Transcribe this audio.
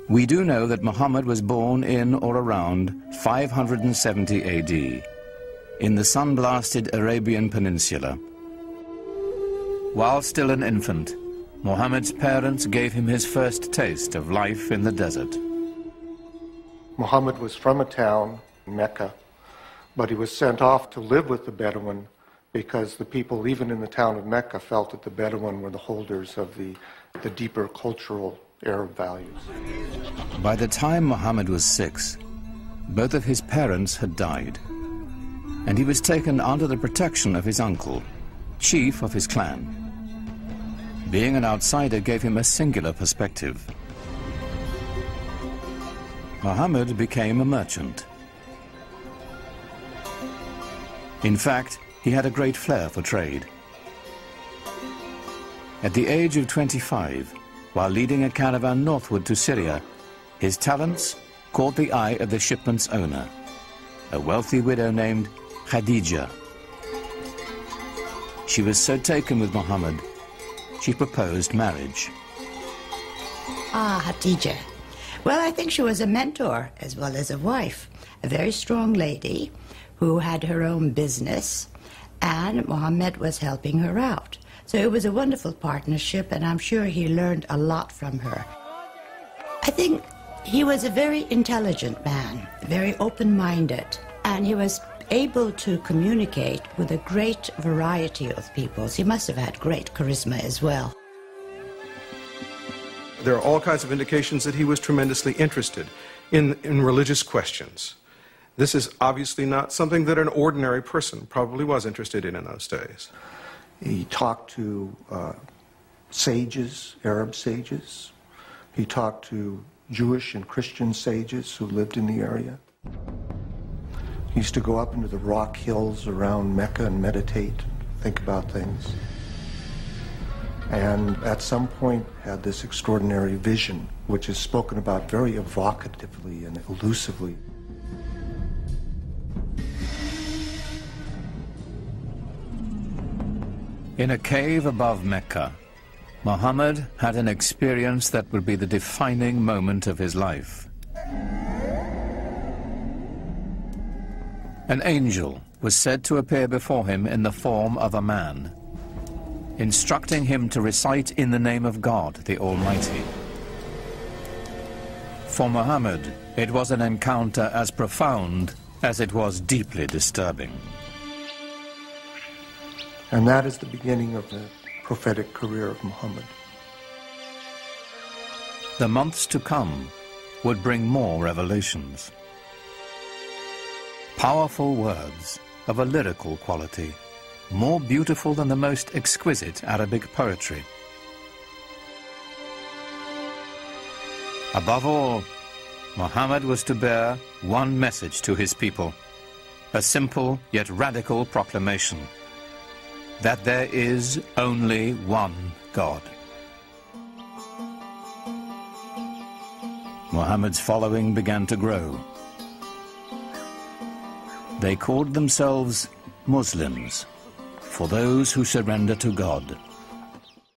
We do know that Muhammad was born in or around 570 AD in the sun-blasted Arabian Peninsula. While still an infant, Muhammad's parents gave him his first taste of life in the desert. Muhammad was from a town, Mecca, but he was sent off to live with the Bedouin because the people, even in the town of Mecca, felt that the Bedouin were the holders of the deeper cultural Arab values. By the time Muhammad was 6, both of his parents had died, and he was taken under the protection of his uncle, chief of his clan. Being an outsider gave him a singular perspective. Muhammad became a merchant. In fact, he had a great flair for trade. At the age of 25, while leading a caravan northward to Syria, his talents caught the eye of the shipment's owner, a wealthy widow named Khadija. She was so taken with Muhammad, she proposed marriage. Khadija. Well, I think she was a mentor as well as a wife, a very strong lady who had her own business, and Muhammad was helping her out. So it was a wonderful partnership, and I'm sure he learned a lot from her. I think he was a very intelligent man, very open-minded, and he was able to communicate with a great variety of people. He must have had great charisma as well. There are all kinds of indications that he was tremendously interested in religious questions. This is obviously not something that an ordinary person probably was interested in those days. He talked to sages, Arab sages. He talked to Jewish and Christian sages who lived in the area. He used to go up into the rock hills around Mecca and meditate, think about things. And at some point had this extraordinary vision, which is spoken about very evocatively and elusively. In a cave above Mecca, Muhammad had an experience that would be the defining moment of his life. An angel was said to appear before him in the form of a man, instructing him to recite in the name of God, the Almighty. For Muhammad, it was an encounter as profound as it was deeply disturbing. And that is the beginning of the prophetic career of Muhammad. The months to come would bring more revelations. Powerful words of a lyrical quality, more beautiful than the most exquisite Arabic poetry. Above all, Muhammad was to bear one message to his people, a simple yet radical proclamation: that there is only one God. Muhammad's following began to grow. They called themselves Muslims, for those who surrender to God.